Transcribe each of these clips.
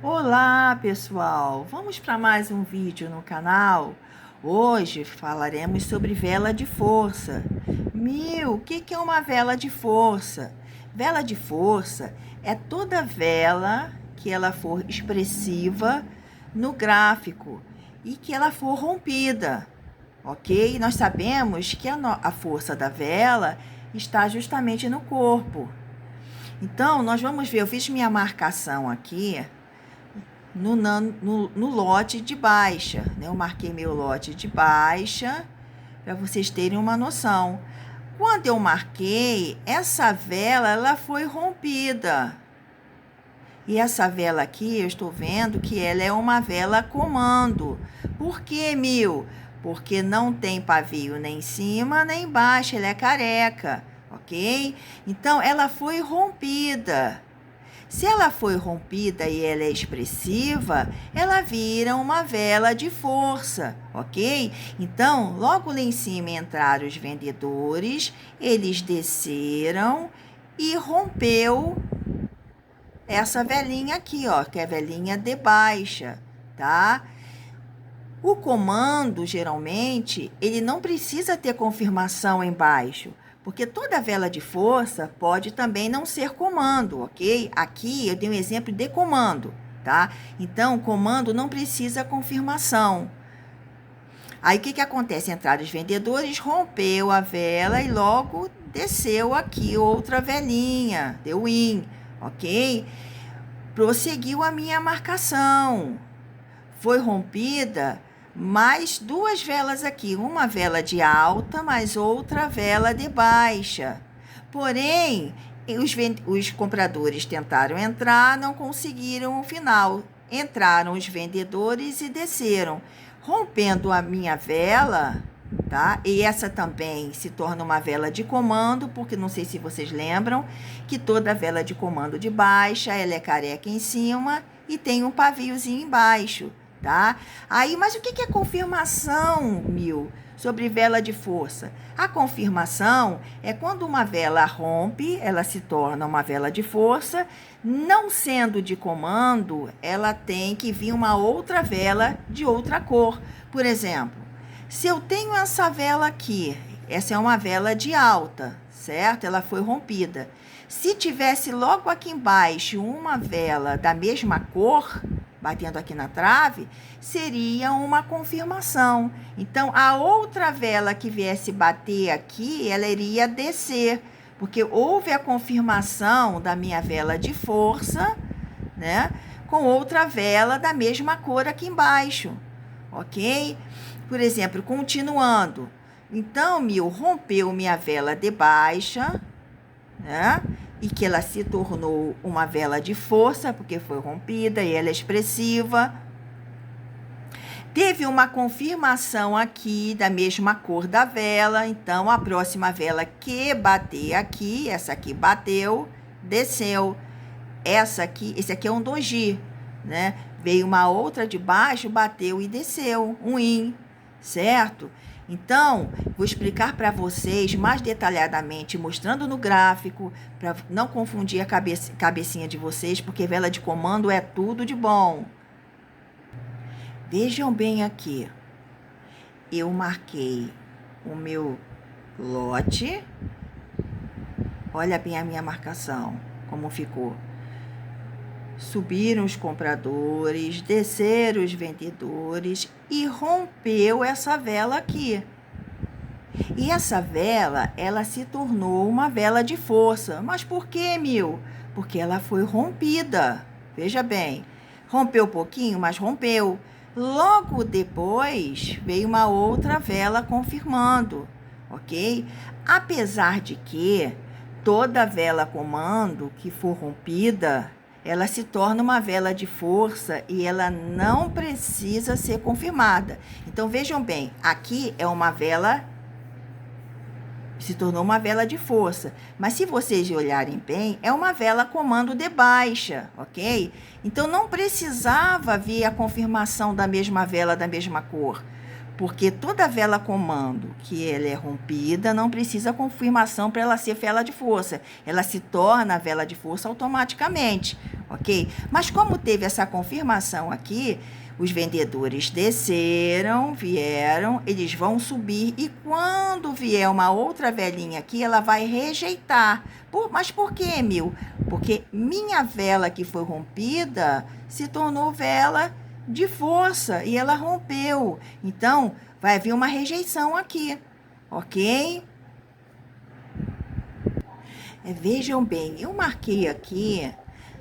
Olá, pessoal! Vamos para mais um vídeo no canal? Hoje falaremos sobre vela de força. O que é uma vela de força? Vela de força é toda vela que ela for expressiva no gráfico e que ela for rompida, ok? Nós sabemos que a força da vela está justamente no corpo. Então, nós vamos ver, eu fiz minha marcação aqui no lote de baixa, né? Eu marquei meu lote de baixa para vocês terem uma noção. Quando eu marquei, essa vela ela foi rompida. E essa vela aqui, eu estou vendo que ela é uma vela comando. Por que, Porque não tem pavio nem em cima nem embaixo, ela é careca, ok? Então, ela foi rompida. Se ela foi rompida e ela é expressiva, ela vira uma vela de força, ok? Então, logo lá em cima entraram os vendedores, eles desceram e rompeu essa velinha aqui, ó, que é a velinha de baixa, tá? O comando, geralmente, ele não precisa ter confirmação embaixo, porque toda vela de força pode também não ser comando, ok? Aqui eu dei um exemplo de comando, tá? Então, o comando não precisa confirmação. Aí, o que acontece? Entraram os vendedores, rompeu a vela e logo desceu aqui outra velinha, deu in, ok? Prosseguiu a minha marcação. Foi rompida mais duas velas aqui, uma vela de alta, mais outra vela de baixa. Porém, os compradores tentaram entrar, não conseguiram o final. Entraram os vendedores e desceram, rompendo a minha vela, tá? E essa também se torna uma vela de comando, porque não sei se vocês lembram que toda vela de comando de baixa, ela é careca em cima e tem um paviozinho embaixo. Tá? Aí, mas o que é confirmação, sobre vela de força? A confirmação é quando uma vela rompe, ela se torna uma vela de força, não sendo de comando, ela tem que vir uma outra vela de outra cor. Por exemplo, se eu tenho essa vela aqui, essa é uma vela de alta, certo? Ela foi rompida. Se tivesse logo aqui embaixo uma vela da mesma cor, batendo aqui na trave, seria uma confirmação. Então, a outra vela que viesse bater aqui, ela iria descer, porque houve a confirmação da minha vela de força, né, com outra vela da mesma cor aqui embaixo, ok? Por exemplo, continuando. Então, rompeu minha vela de baixa, né? E que ela se tornou uma vela de força, porque foi rompida e ela é expressiva. Teve uma confirmação aqui da mesma cor da vela, então a próxima vela que bater aqui, essa aqui bateu, desceu. Esse aqui é um doji, né? Veio uma outra de baixo, bateu e desceu, um in, certo? Então, vou explicar para vocês mais detalhadamente, mostrando no gráfico, para não confundir a cabecinha de vocês, porque vela de comando é tudo de bom. Vejam bem aqui, eu marquei o meu lote, olha bem a minha marcação, como ficou. Subiram os compradores, desceram os vendedores e rompeu essa vela aqui. E essa vela, ela se tornou uma vela de força. Mas por quê, Porque ela foi rompida. Veja bem, rompeu um pouquinho, mas rompeu. Logo depois, veio uma outra vela confirmando, ok? Apesar de que toda vela comando que for rompida, ela se torna uma vela de força e ela não precisa ser confirmada. Então, vejam bem, aqui é uma vela, se tornou uma vela de força. Mas se vocês olharem bem, é uma vela comando de baixa, ok? Então, não precisava vir a confirmação da mesma vela, da mesma cor. Porque toda vela comando que ela é rompida não precisa confirmação para ela ser vela de força. Ela se torna vela de força automaticamente, ok? Mas como teve essa confirmação aqui, os vendedores desceram, vieram, eles vão subir e quando vier uma outra velinha aqui, ela vai rejeitar. Mas por que, Emil? Porque minha vela que foi rompida se tornou vela de força e ela rompeu. Então, vai haver uma rejeição aqui, ok? Vejam bem, eu marquei aqui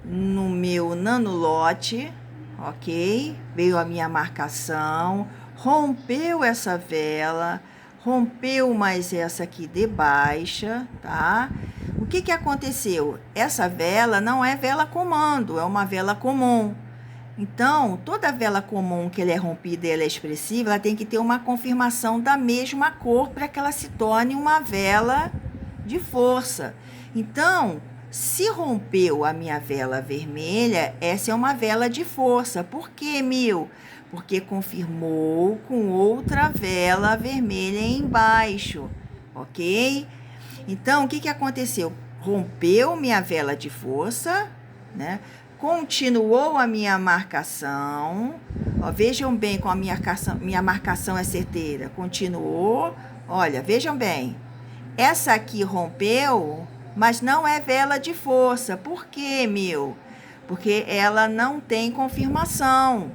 no meu nanolote, ok? Veio a minha marcação, rompeu essa vela, rompeu mais essa aqui de baixa, tá? O que que aconteceu? Essa vela não é vela comando, é uma vela comum. Então, toda vela comum que ela é rompida e ela é expressiva, ela tem que ter uma confirmação da mesma cor para que ela se torne uma vela de força. Então, se rompeu a minha vela vermelha, essa é uma vela de força. Por quê, Emil? Porque confirmou com outra vela vermelha embaixo, ok? Então, o que que aconteceu? Rompeu minha vela de força, né? Continuou a minha marcação. Ó, vejam bem como a minha marcação é certeira. Continuou. Olha, vejam bem. Essa aqui rompeu, mas não é vela de força. Por quê, Emil? Porque ela não tem confirmação,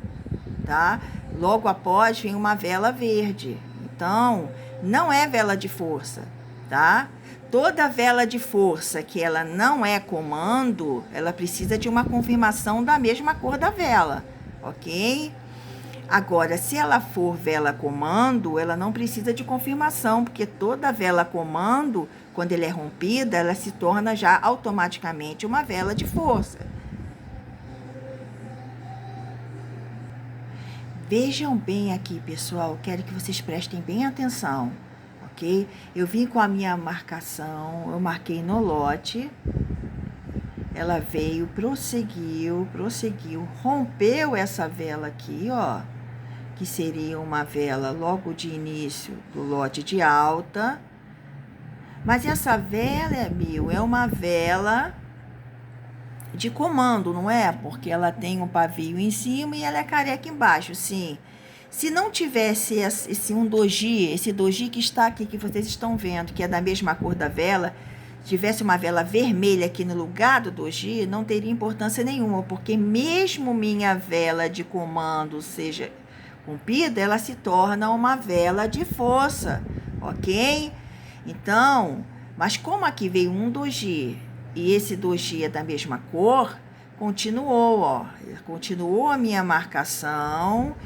tá? Logo após vem uma vela verde. Então, não é vela de força, tá? Toda vela de força que ela não é comando, ela precisa de uma confirmação da mesma cor da vela, ok? Agora, se ela for vela comando, ela não precisa de confirmação, porque toda vela comando, quando ela é rompida, ela se torna já automaticamente uma vela de força. Vejam bem aqui, pessoal, quero que vocês prestem bem atenção. Ok? Eu vim com a minha marcação, eu marquei no lote, ela veio, prosseguiu, rompeu essa vela aqui, ó, que seria uma vela logo de início do lote de alta, mas essa vela, Emil, é uma vela de comando, não é? Porque ela tem um pavio em cima e ela é careca embaixo, sim. Se não tivesse esse doji que está aqui, que vocês estão vendo, que é da mesma cor da vela, tivesse uma vela vermelha aqui no lugar do doji, não teria importância nenhuma, porque mesmo minha vela de comando seja rompida, ela se torna uma vela de força, ok? Então, mas como aqui veio um doji e esse doji é da mesma cor, continuou, ó, continuou a minha marcação.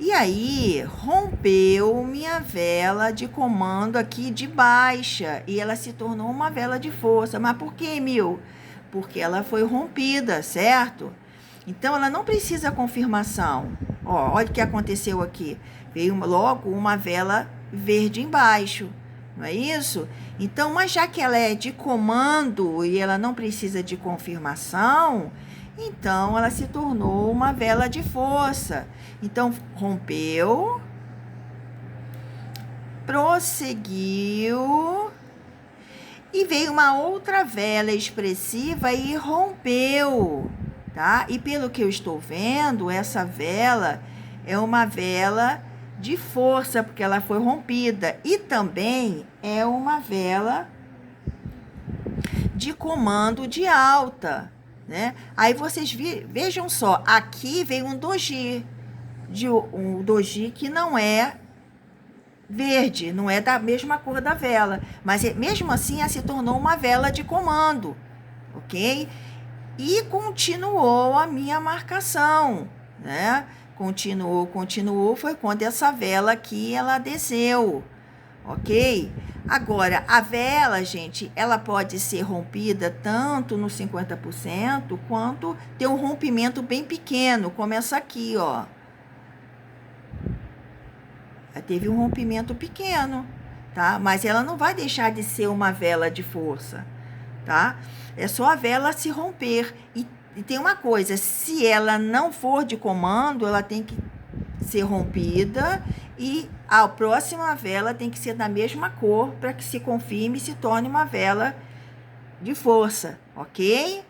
E aí, rompeu minha vela de comando aqui de baixa e ela se tornou uma vela de força. Mas por que, Emil? Porque ela foi rompida, certo? Então, ela não precisa confirmação. Ó, olha o que aconteceu aqui. Veio logo uma vela verde embaixo, não é isso? Então, mas já que ela é de comando e ela não precisa de confirmação, então ela se tornou uma vela de força. Então, rompeu, prosseguiu e veio uma outra vela expressiva e rompeu, tá? E pelo que eu estou vendo, essa vela é uma vela de força, porque ela foi rompida. E também é uma vela de comando de alta, né? Aí vocês vejam só, aqui veio um doji que não é verde, não é da mesma cor da vela, mas mesmo assim ela se tornou uma vela de comando, ok? E continuou a minha marcação, né? Continuou, foi quando essa vela aqui, ela desceu, ok? Agora, a vela, gente, ela pode ser rompida tanto no 50%, quanto ter um rompimento bem pequeno, como essa aqui, ó. Teve um rompimento pequeno, tá? Mas ela não vai deixar de ser uma vela de força, tá? É só a vela se romper. E tem uma coisa, se ela não for de comando, ela tem que ser rompida e a próxima vela tem que ser da mesma cor para que se confirme e se torne uma vela de força, ok?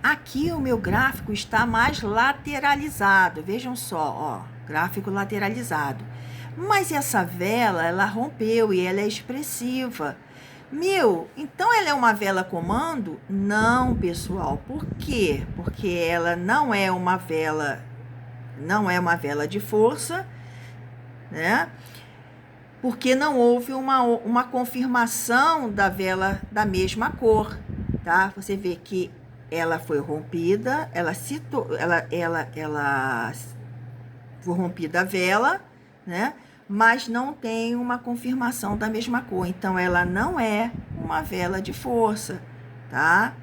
Aqui o meu gráfico está mais lateralizado, vejam só, ó, gráfico lateralizado. Mas essa vela, ela rompeu e ela é expressiva. Então ela é uma vela comando? Não, pessoal. Por quê? Porque ela não é uma vela de força, né? Porque não houve uma confirmação da vela da mesma cor, tá? Você vê que ela foi rompida, ela foi rompida a vela, né? Mas não tem uma confirmação da mesma cor. Então, ela não é uma vela de força, tá?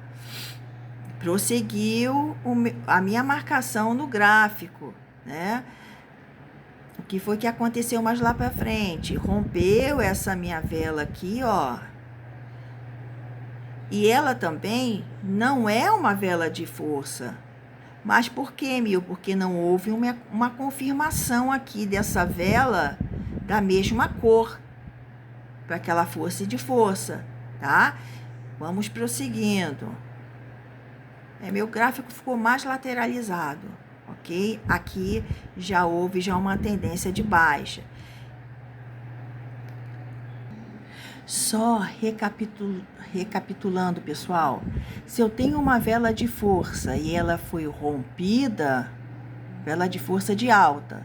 Prosseguiu a minha marcação no gráfico, né? O que foi que aconteceu mais lá para frente? Rompeu essa minha vela aqui, ó. E ela também não é uma vela de força. Mas por quê, Porque não houve uma confirmação aqui dessa vela da mesma cor, para que ela fosse de força, tá? Vamos prosseguindo. Meu gráfico ficou mais lateralizado, ok? Aqui já houve uma tendência de baixa. Só recapitulando, pessoal, se eu tenho uma vela de força e ela foi rompida, vela de força de alta,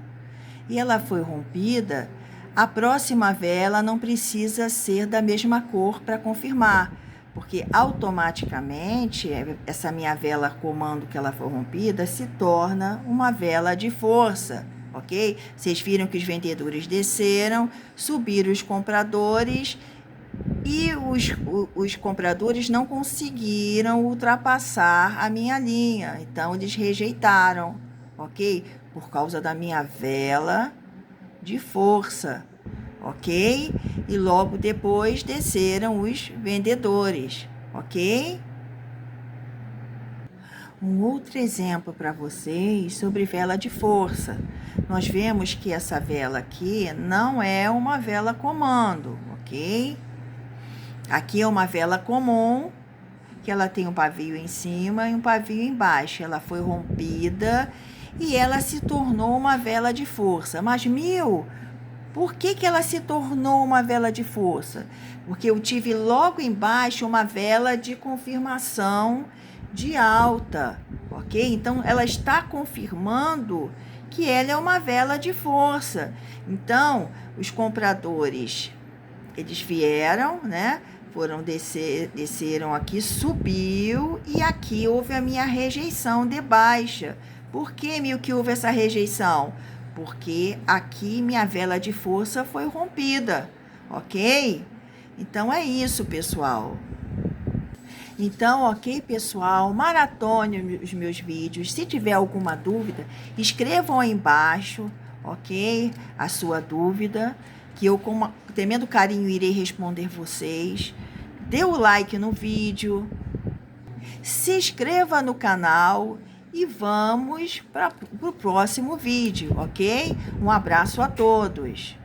e ela foi rompida, a próxima vela não precisa ser da mesma cor para confirmar, porque automaticamente essa minha vela comando que ela foi rompida se torna uma vela de força, ok? Vocês viram que os vendedores desceram, subiram os compradores e os compradores não conseguiram ultrapassar a minha linha, então eles rejeitaram, ok? Por causa da minha vela de força, ok? E logo depois desceram os vendedores, ok? Um outro exemplo para vocês sobre vela de força. Nós vemos que essa vela aqui não é uma vela comando, ok? Aqui é uma vela comum, que ela tem um pavio em cima e um pavio embaixo. Ela foi rompida e ela se tornou uma vela de força. Mas, por que ela se tornou uma vela de força? Porque eu tive logo embaixo uma vela de confirmação de alta, ok? Então, ela está confirmando que ela é uma vela de força. Então, os compradores, eles vieram, né? Desceram aqui, subiu, e aqui houve a minha rejeição de baixa. Por que, que houve essa rejeição? Porque aqui minha vela de força foi rompida, ok? Então, é isso, pessoal. Então, ok, pessoal, maratone os meus vídeos. Se tiver alguma dúvida, escrevam aí embaixo, ok? A sua dúvida, que eu, com tremendo carinho, irei responder vocês. Dê o like no vídeo, se inscreva no canal e vamos para o próximo vídeo, ok? Um abraço a todos.